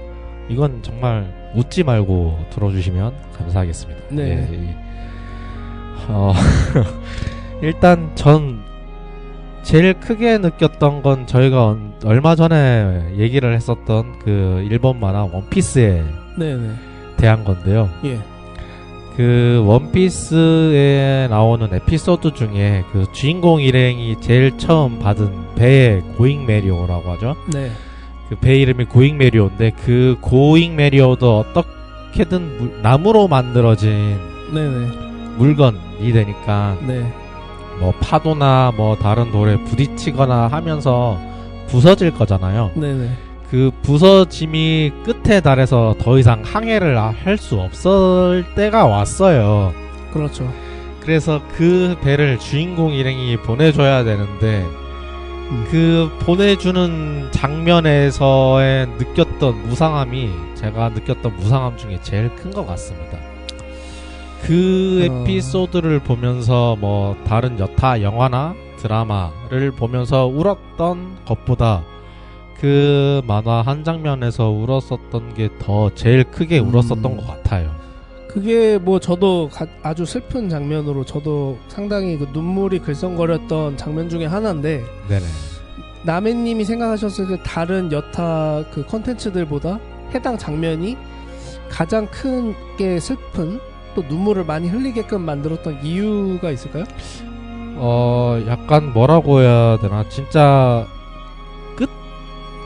이건 정말 웃지 말고 들어주시면 감사하겠습니다. 네. 일단 전 제일 크게 느꼈던 건 저희가 얼마 전에 얘기를 했었던 그 일본 만화 원피스에 네네. 대한 건데요. 예. 그 원피스에 나오는 에피소드 중에 그 주인공 일행이 제일 처음 받은 배의 고잉 메리오라고 하죠. 네. 그 배 이름이 고잉 메리오인데 그 고잉 메리오도 어떻게든 나무로 만들어진 네네. 물건이 되니까 네. 뭐 파도나 뭐 다른 돌에 부딪히거나 하면서 부서질 거잖아요. 네네. 그 부서짐이 끝에 달해서 더 이상 항해를 할 수 없을 때가 왔어요. 그렇죠. 그래서 그 배를 주인공 일행이 보내줘야 되는데 그 보내주는 장면에서의 느꼈던 무상함이 제가 느꼈던 무상함 중에 제일 큰 것 같습니다. 그 에피소드를 보면서 뭐 다른 여타 영화나 드라마를 보면서 울었던 것보다 그 만화 한 장면에서 울었었던 게 더 제일 크게 울었었던 것 같아요. 그게 뭐 저도 아주 슬픈 장면으로 저도 상당히 그 눈물이 글썽거렸던 장면 중에 하나인데 네네. 남해님이 생각하셨을 때 다른 여타 그 컨텐츠들보다 해당 장면이 가장 크게 슬픈 또 눈물을 많이 흘리게끔 만들었던 이유가 있을까요? 약간 뭐라고 해야 되나, 진짜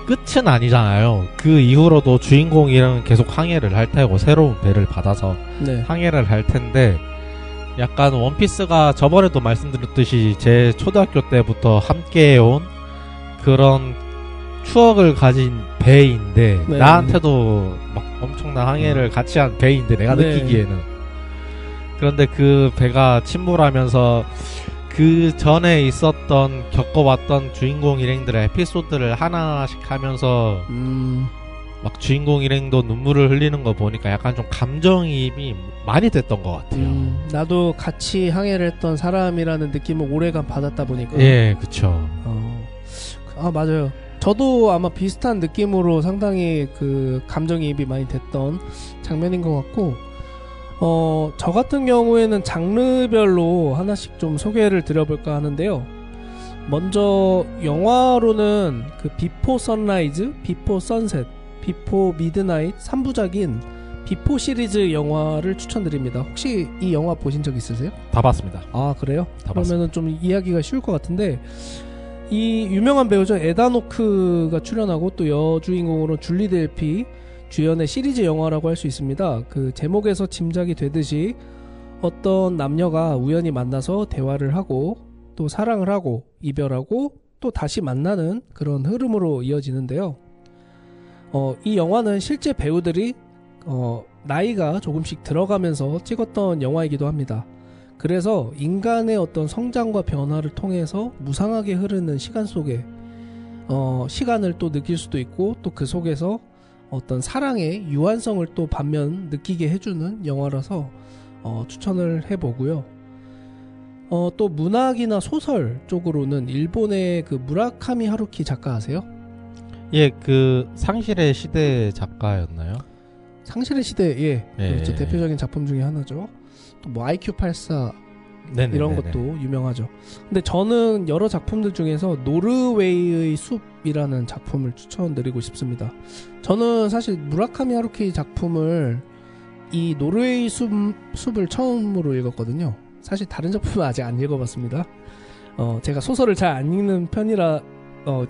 끝은 아니잖아요. 그 이후로도 주인공이랑 계속 항해를 할 테고 새로운 배를 받아서 네. 항해를 할 텐데, 약간 원피스가 저번에도 말씀드렸듯이 제 초등학교 때부터 함께해온 그런 추억을 가진 배인데, 네. 나한테도 막 엄청난 항해를 같이 한 배인데 내가 네. 느끼기에는. 그런데 그 배가 침몰하면서 그 전에 있었던 겪어왔던 주인공 일행들의 에피소드를 하나씩 하면서 막 주인공 일행도 눈물을 흘리는 거 보니까 약간 좀 감정이입이 많이 됐던 것 같아요. 나도 같이 항해를 했던 사람이라는 느낌을 오래간 받았다 보니까. 예, 그쵸. 아, 맞아요. 저도 아마 비슷한 느낌으로 상당히 그 감정이입이 많이 됐던 장면인 것 같고, 저 같은 경우에는 장르별로 하나씩 좀 소개를 드려볼까 하는데요. 먼저 영화로는 그 비포 선라이즈, 비포 선셋, 비포 미드나잇 3부작인 비포 시리즈 영화를 추천드립니다. 혹시 이 영화 보신 적 있으세요? 다 봤습니다. 아, 그래요? 다 그러면은 좀 이해하기가 쉬울 것 같은데, 이 유명한 배우죠. 에단 호크가 출연하고 또 여주인공으로 줄리 델피 주연의 시리즈 영화라고 할 수 있습니다. 그 제목에서 짐작이 되듯이 어떤 남녀가 우연히 만나서 대화를 하고 또 사랑을 하고 이별하고 또 다시 만나는 그런 흐름으로 이어지는데요. 이 영화는 실제 배우들이 나이가 조금씩 들어가면서 찍었던 영화이기도 합니다. 그래서 인간의 어떤 성장과 변화를 통해서 무상하게 흐르는 시간 속에 시간을 또 느낄 수도 있고 또 그 속에서 어떤 사랑의 유한성을 또 반면 느끼게 해주는 영화라서 추천을 해보고요. 또 문학이나 소설 쪽으로는 일본의 그 무라카미 하루키 작가 아세요? 예, 그 상실의 시대 작가였나요? 상실의 시대, 예. 예. 그렇죠. 대표적인 작품 중에 하나죠. 또 뭐 IQ84 네네네네. 이런 것도 유명하죠. 근데 저는 여러 작품들 중에서 노르웨이의 숲이라는 작품을 추천드리고 싶습니다. 저는 사실 무라카미 하루키 작품을 이 노르웨이 숲을 처음으로 읽었거든요. 사실 다른 작품은 아직 안 읽어봤습니다. 제가 소설을 잘 안 읽는 편이라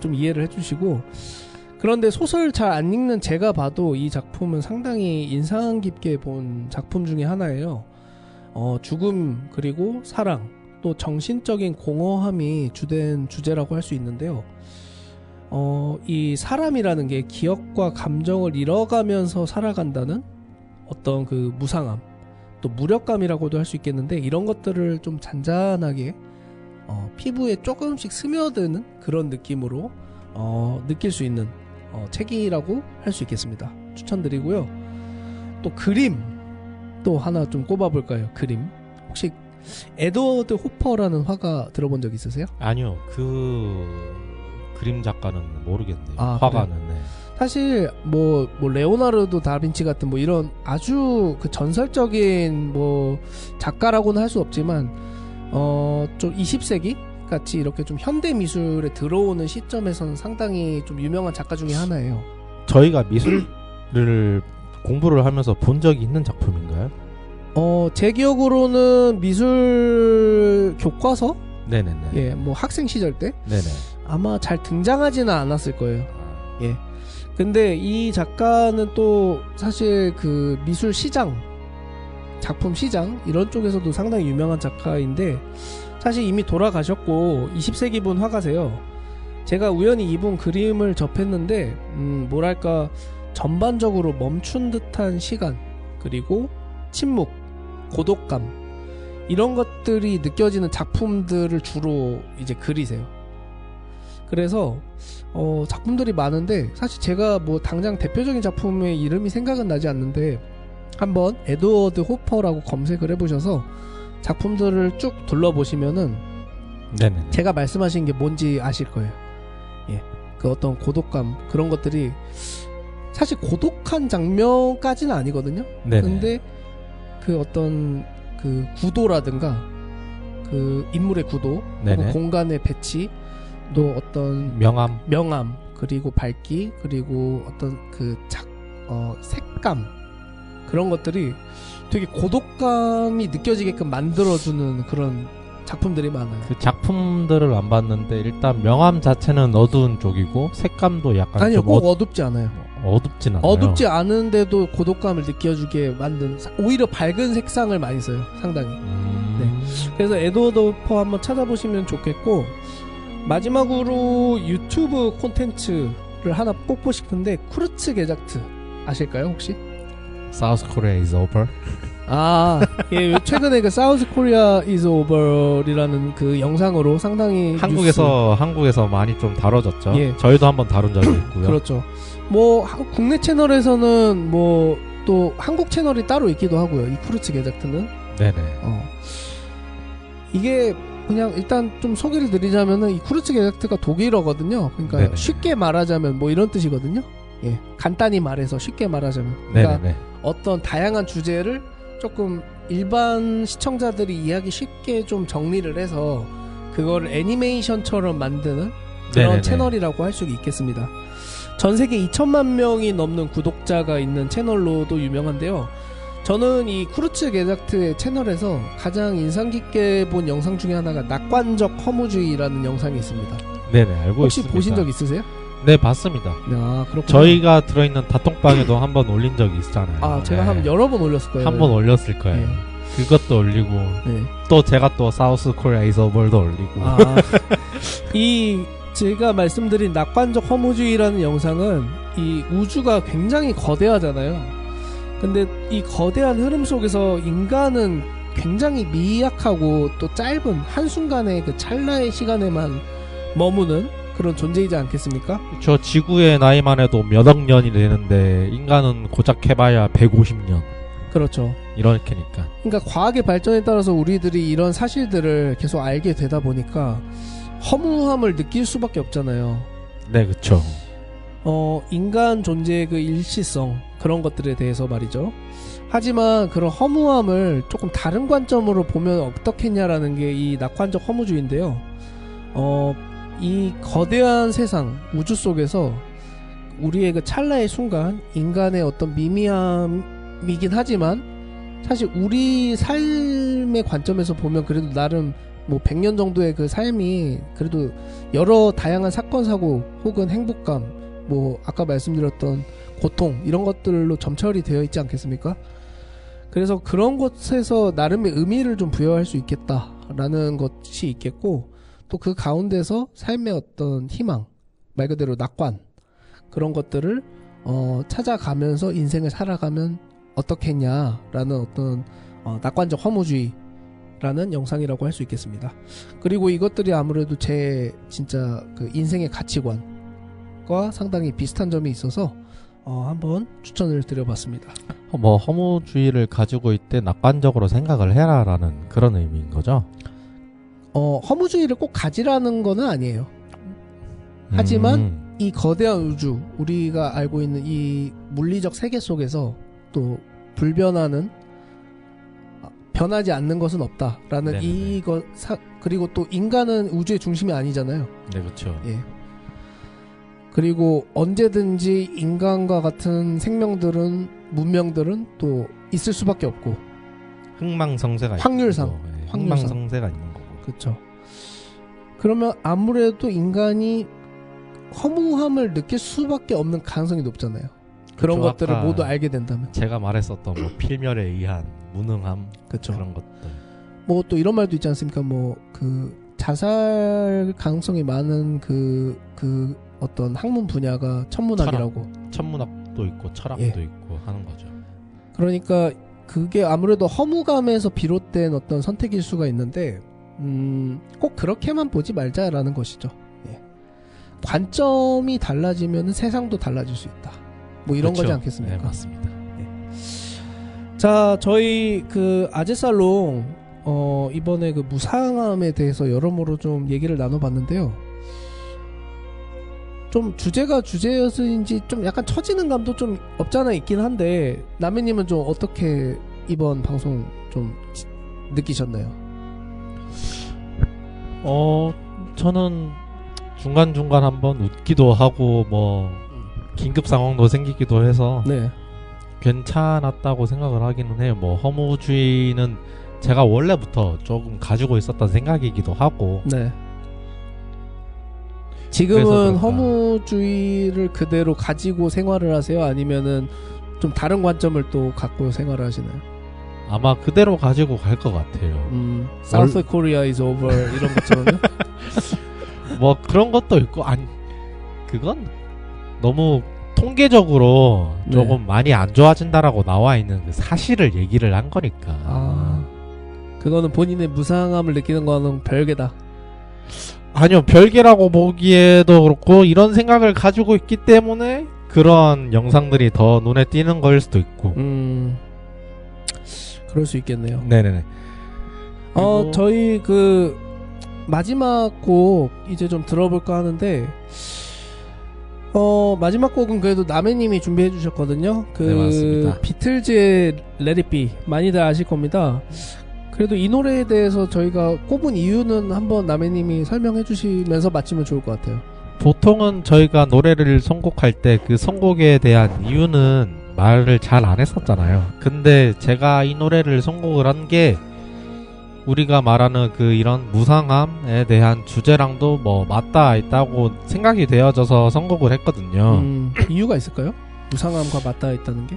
좀 이해를 해주시고, 그런데 소설 잘 안 읽는 제가 봐도 이 작품은 상당히 인상 깊게 본 작품 중에 하나예요. 죽음 그리고 사랑 또 정신적인 공허함이 주된 주제라고 할 수 있는데요. 이 사람이라는 게 기억과 감정을 잃어가면서 살아간다는 어떤 그 무상함 또 무력감이라고도 할 수 있겠는데, 이런 것들을 좀 잔잔하게 피부에 조금씩 스며드는 그런 느낌으로 느낄 수 있는 책이라고 할 수 있겠습니다. 추천드리고요. 또 그림 또 하나 좀 꼽아볼까요? 그림 혹시 에드워드 호퍼라는 화가 들어본 적 있으세요? 아니요, 그 그림 작가는 모르겠네요. 아, 화가는. 네. 사실 뭐 레오나르도 다빈치 같은 뭐 이런 아주 그 전설적인 뭐 작가라고는 할 수 없지만 좀 20세기 같이 이렇게 좀 현대 미술에 들어오는 시점에서는 상당히 좀 유명한 작가 중에 하나예요. 저희가 미술을 공부를 하면서 본 적이 있는 작품인가요? 제 기억으로는 미술 교과서? 네네네. 예, 뭐 학생 시절 때 네네. 아마 잘 등장하지는 않았을 거예요. 예. 근데 이 작가는 또 사실 그 미술 시장, 작품 시장 이런 쪽에서도 상당히 유명한 작가인데, 사실 이미 돌아가셨고 20세기분 화가세요. 제가 우연히 이분 그림을 접했는데 뭐랄까 전반적으로 멈춘 듯한 시간, 그리고 침묵, 고독감 이런 것들이 느껴지는 작품들을 주로 이제 그리세요. 그래서 작품들이 많은데 사실 제가 뭐 당장 대표적인 작품의 이름이 생각은 나지 않는데, 한번 에드워드 호퍼라고 검색을 해보셔서 작품들을 쭉 둘러보시면은 네네. 제가 말씀하신 게 뭔지 아실 거예요. 예, 그 어떤 고독감 그런 것들이 사실 고독한 장면까지는 아니거든요. 네네. 근데 그 어떤 그 구도라든가 그 인물의 구도, 네네. 공간의 배치, 또 어떤 명암 그리고 밝기 그리고 어떤 그 색감 그런 것들이 되게 고독감이 느껴지게끔 만들어주는 그런 작품들이 많아요. 그 작품들을 안 봤는데 일단 명암 자체는 어두운 쪽이고 색감도 약간 아니요, 좀 꼭 어둡지 않아요. 어둡진 않아요. 어둡지 않은데도 고독감을 느껴주게 만든, 오히려 밝은 색상을 많이 써요. 상당히. 네. 그래서 에드워드 호퍼 한번 찾아보시면 좋겠고, 마지막으로 유튜브 콘텐츠를 하나 뽑고 싶은데 쿠르츠 게작트 아실까요 혹시? South Korea is over. 예, 최근에 그 사우스 코리아 is over이라는 그 영상으로 상당히 한국에서 많이 좀 다뤄졌죠. 예. 저희도 한번 다룬 적이 있고요. 그렇죠. 뭐 국내 채널에서는 뭐 또 한국 채널이 따로 있기도 하고요. 이 쿠르츠 게작트는. 네네. 이게 그냥 일단 좀 소개를 드리자면은 이 쿠르츠 게작트가 독일어거든요. 그러니까 네네. 쉽게 말하자면 뭐 이런 뜻이거든요. 예, 간단히 말해서 쉽게 말하자면. 그러니까 네네. 어떤 다양한 주제를 조금 일반 시청자들이 이해하기 쉽게 좀 정리를 해서 그거를 애니메이션처럼 만드는 그런 네네네. 채널이라고 할 수 있겠습니다. 전 세계 2천만 명이 넘는 구독자가 있는 채널로도 유명한데요. 저는 이 쿠르츠 게작트의 채널에서 가장 인상 깊게 본 영상 중에 하나가 낙관적 허무주의라는 영상이 있습니다. 네네, 알고 혹시 있습니다. 보신 적 있으세요? 네, 봤습니다. 아, 그렇군요. 저희가 들어있는 다통방에도 한번 올린 적이 있잖아요. 제가 네. 한 여러 번 올렸을 거예요. 한번 올렸을 거예요. 네. 그것도 올리고 네. 또 제가 또 사우스 코리아 이즈 오버도 올리고. 이 제가 말씀드린 낙관적 허무주의라는 영상은 이 우주가 굉장히 거대하잖아요. 근데 이 거대한 흐름 속에서 인간은 굉장히 미약하고 또 짧은 한순간의 그 찰나의 시간에만 머무는 그런 존재이지 않겠습니까? 저 지구의 나이만 해도 몇억 년이 되는데 인간은 고작 해봐야 150년. 그렇죠. 이렇게니까. 그러니까 과학의 발전에 따라서 우리들이 이런 사실들을 계속 알게 되다 보니까 허무함을 느낄 수밖에 없잖아요. 네, 그쵸. 인간 존재의 그 일시성 그런 것들에 대해서 말이죠. 하지만 그런 허무함을 조금 다른 관점으로 보면 어떻겠냐라는 게 이 낙관적 허무주의인데요. 이 거대한 세상 우주 속에서 우리의 그 찰나의 순간 인간의 어떤 미미함이긴 하지만 사실 우리 삶의 관점에서 보면 그래도 나름 뭐 100년 정도의 그 삶이 그래도 여러 다양한 사건 사고 혹은 행복감 뭐 아까 말씀드렸던 고통 이런 것들로 점철이 되어 있지 않겠습니까? 그래서 그런 것에서 나름의 의미를 좀 부여할 수 있겠다라는 것이 있겠고 또 그 가운데서 삶의 어떤 희망 말 그대로 낙관 그런 것들을 찾아가면서 인생을 살아가면 어떻겠냐라는 어떤 낙관적 허무주의라는 영상이라고 할 수 있겠습니다. 그리고 이것들이 아무래도 제 진짜 그 인생의 가치관과 상당히 비슷한 점이 있어서 한번 추천을 드려봤습니다. 뭐 허무주의를 가지고 있대 낙관적으로 생각을 해라라는 그런 의미인 거죠? 허무주의를 꼭 가지라는 거는 아니에요. 하지만 이 거대한 우주 우리가 알고 있는 이 물리적 세계 속에서 또 불변하는 변하지 않는 것은 없다라는 네네네. 그리고 또 인간은 우주의 중심이 아니잖아요. 네, 그렇죠. 예. 그리고 언제든지 인간과 같은 생명들은 문명들은 또 있을 수밖에 없고 흥망성쇠가 확률상. 있는 거고, 네, 확률상. 흥망성쇠가 있는 거고. 그렇죠. 그러면 아무래도 인간이 허무함을 느낄 수밖에 없는 가능성이 높잖아요. 그런 그쵸, 것들을 아까 모두 알게 된다면. 제가 말했었던 뭐 필멸에 의한 무능함 그렇죠. 그런 것들. 뭐 또 이런 말도 있지 않습니까? 뭐 그 자살 가능성이 많은 그 어떤 학문 분야가 천문학이라고. 천문학도 있고 철학도 예. 있고 하는 거죠. 그러니까 그게 아무래도 허무감에서 비롯된 어떤 선택일 수가 있는데 꼭 그렇게만 보지 말자라는 것이죠. 예. 관점이 달라지면 세상도 달라질 수 있다. 뭐 이런 그렇죠. 거지 않겠습니까? 네, 맞습니다. 자, 저희 그 아재살롱 이번에 그 무상함에 대해서 여러모로 좀 얘기를 나눠봤는데요. 좀 주제가 주제여서인지 좀 약간 처지는 감도 좀 없잖아 있긴 한데 남해님은 좀 어떻게 이번 방송 좀 느끼셨나요? 저는 중간중간 한번 웃기도 하고 뭐 긴급 상황도 생기기도 해서 네. 괜찮았다고 생각을 하기는 해요. 뭐 허무주의는 제가 원래부터 조금 가지고 있었던 생각이기도 하고. 네. 그래서 지금은 그런가. 허무주의를 그대로 가지고 생활을 하세요? 아니면은 좀 다른 관점을 또 갖고 생활을 하시나요? 아마 그대로 가지고 갈 것 같아요. South Korea is over 이런 것처럼요? 뭐 그런 것도 있고 아니 그건 너무 통계적으로 네. 조금 많이 안 좋아진다라고 나와 있는 그 사실을 얘기를 한 거니까. 그거는 본인의 무상함을 느끼는 거는 별개다. 아니요, 별개라고 보기에도 그렇고 이런 생각을 가지고 있기 때문에 그런 영상들이 더 눈에 띄는 거일 수도 있고. 그럴 수 있겠네요. 네네네. 그리고- 저희 그 마지막 곡 이제 좀 들어볼까 하는데 마지막 곡은 그래도 남해님이 준비해 주셨거든요. 그 네, 맞습니다. 비틀즈의 Let It Be 많이들 아실 겁니다. 그래도 이 노래에 대해서 저희가 꼽은 이유는 한번 남해님이 설명해 주시면서 마치면 좋을 것 같아요. 보통은 저희가 노래를 선곡할 때 그 선곡에 대한 이유는 말을 잘 안 했었잖아요. 근데 제가 이 노래를 선곡을 한 게 우리가 말하는 그 이런 무상함에 대한 주제랑도 뭐 맞닿아 있다고 생각이 되어져서 선곡을 했거든요. 이유가 있을까요? 무상함과 맞닿아 있다는 게?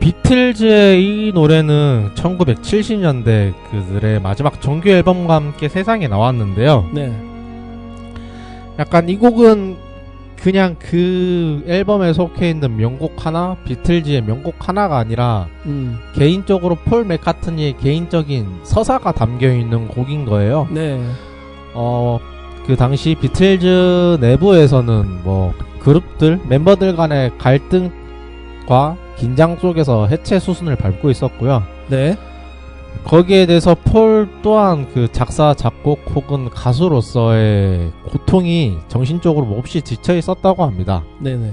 비틀즈의 이 노래는 1970년대 그들의 마지막 정규 앨범과 함께 세상에 나왔는데요. 네. 약간 이 곡은 그냥 그 앨범에 속해 있는 명곡 하나, 비틀즈의 명곡 하나가 아니라 개인적으로 폴 맥카트니의 개인적인 서사가 담겨 있는 곡인 거예요. 네. 그 당시 비틀즈 내부에서는 뭐 그룹들 멤버들 간의 갈등과 긴장 속에서 해체 수순을 밟고 있었고요. 네. 거기에 대해서 폴 또한 그 작사, 작곡 혹은 가수로서의 고통이 정신적으로 몹시 지쳐 있었다고 합니다. 네네.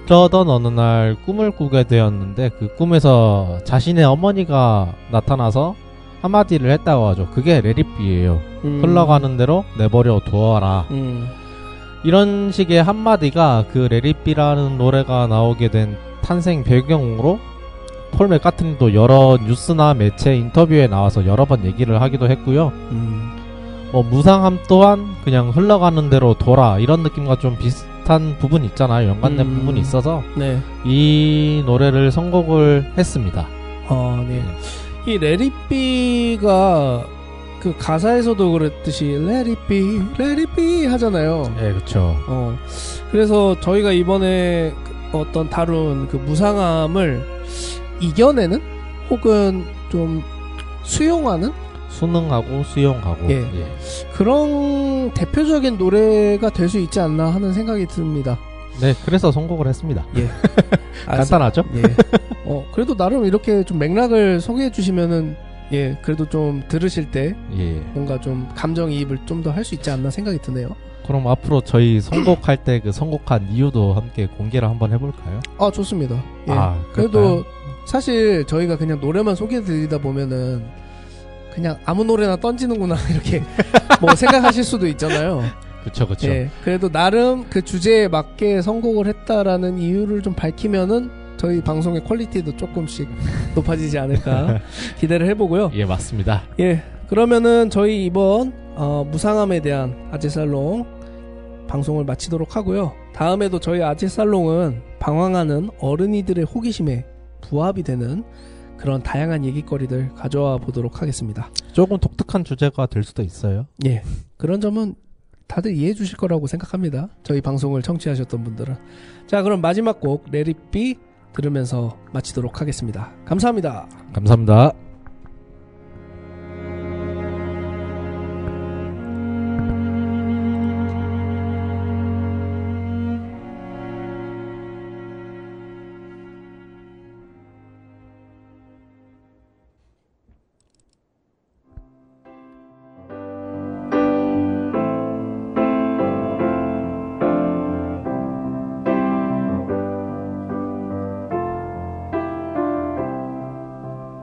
그러던 어느 날 꿈을 꾸게 되었는데 그 꿈에서 자신의 어머니가 나타나서 한마디를 했다고 하죠. 그게 레리비예요. 흘러가는 대로 내버려 두어라. 이런 식의 한마디가 그 레리비라는 노래가 나오게 된 탄생 배경으로 폴 맥카트니도 여러 뉴스나 매체 인터뷰에 나와서 여러 번 얘기를 하기도 했고요. 무상함 또한 그냥 흘러가는 대로 돌아 이런 느낌과 좀 비슷한 부분이 있잖아요. 연관된 부분이 있어서 네. 이 노래를 선곡을 했습니다. 네. 이 Let It Be가 그 가사에서도 그랬듯이 Let It Be, Let It Be 하잖아요. 네, 그렇죠. 그래서 저희가 이번에 어떤 다룬 그 무상함을 이겨내는 혹은 좀 수용하는 수능하고 수용하고 예. 그런 대표적인 노래가 될 수 있지 않나 하는 생각이 듭니다. 네, 그래서 선곡을 했습니다. 예. 간단하죠? 예. 그래도 나름 이렇게 좀 맥락을 소개해 주시면은 예, 그래도 좀 들으실 때 예. 뭔가 좀 감정이입을 좀 더 할 수 있지 않나 생각이 드네요. 그럼 앞으로 저희 선곡할 때 그 선곡한 이유도 함께 공개를 한번 해볼까요? 좋습니다. 예. 그럴까요? 그래도 사실 저희가 그냥 노래만 소개해 드리다 보면은 그냥 아무 노래나 던지는구나 이렇게 뭐 생각하실 수도 있잖아요. 그쵸. 예. 그래도 나름 그 주제에 맞게 선곡을 했다라는 이유를 좀 밝히면은 저희 방송의 퀄리티도 조금씩 높아지지 않을까 기대를 해보고요. 예, 맞습니다. 예. 그러면은 저희 이번 무상함에 대한 아재살롱 방송을 마치도록 하고요. 다음에도 저희 아재살롱은 방황하는 어른이들의 호기심에 부합이 되는 그런 다양한 얘기거리들 가져와 보도록 하겠습니다. 조금 독특한 주제가 될 수도 있어요. 예. 그런 점은 다들 이해해 주실 거라고 생각합니다. 저희 방송을 청취하셨던 분들은. 자, 그럼 마지막 곡 Let It Be 들으면서 마치도록 하겠습니다. 감사합니다. 감사합니다.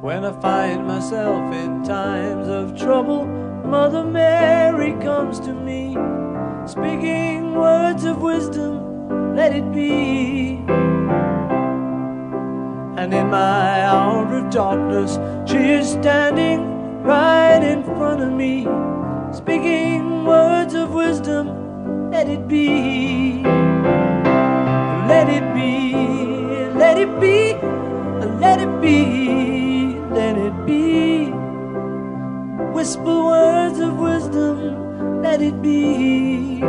When I find myself in times of trouble, Mother Mary comes to me, speaking words of wisdom, let it be. And in my hour of darkness, she is standing right in front of me, speaking words of wisdom, let it be. Let it be, let it be, let it be, let it be. Whisper words of wisdom, let it be.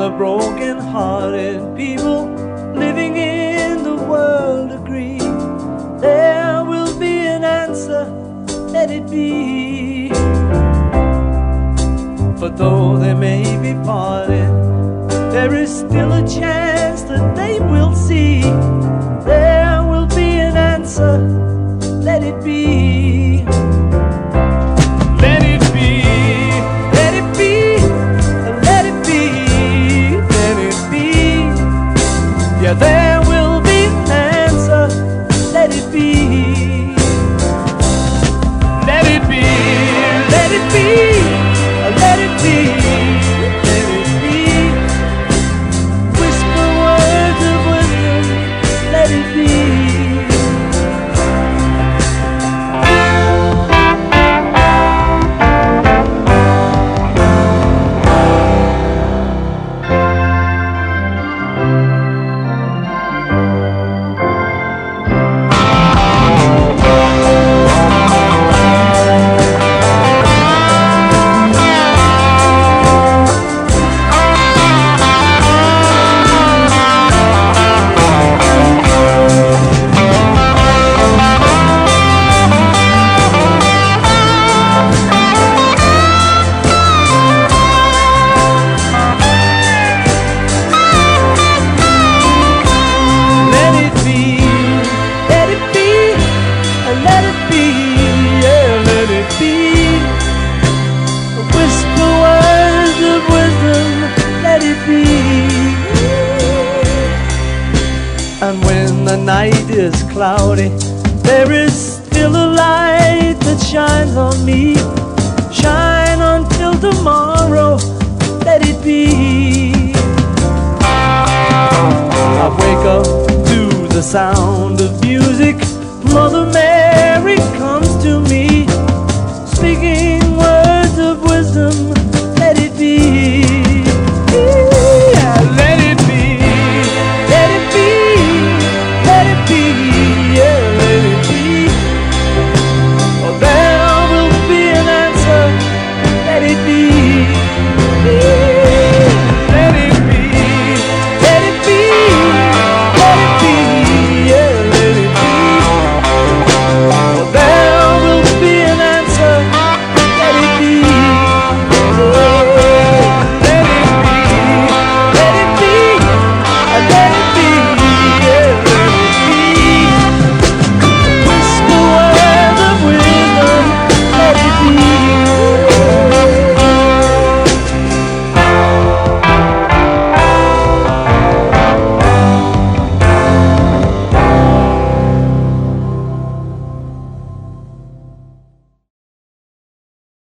the broken-hearted people living in the world agree. There will be an answer, let it be. For though they may be parted, there is still a chance that they will see. There will be an answer, let it be. Let it be, let it be, let it be, let it be. Yeah, there will be an answer, let it be. Let it be, let it be, let it be, let it be. Whisper words of wisdom, let it be. And when the night is cloudy, there is still a light that shines on me. Shine until tomorrow, let it be. I wake up to the sound of music. Mother Mary comes.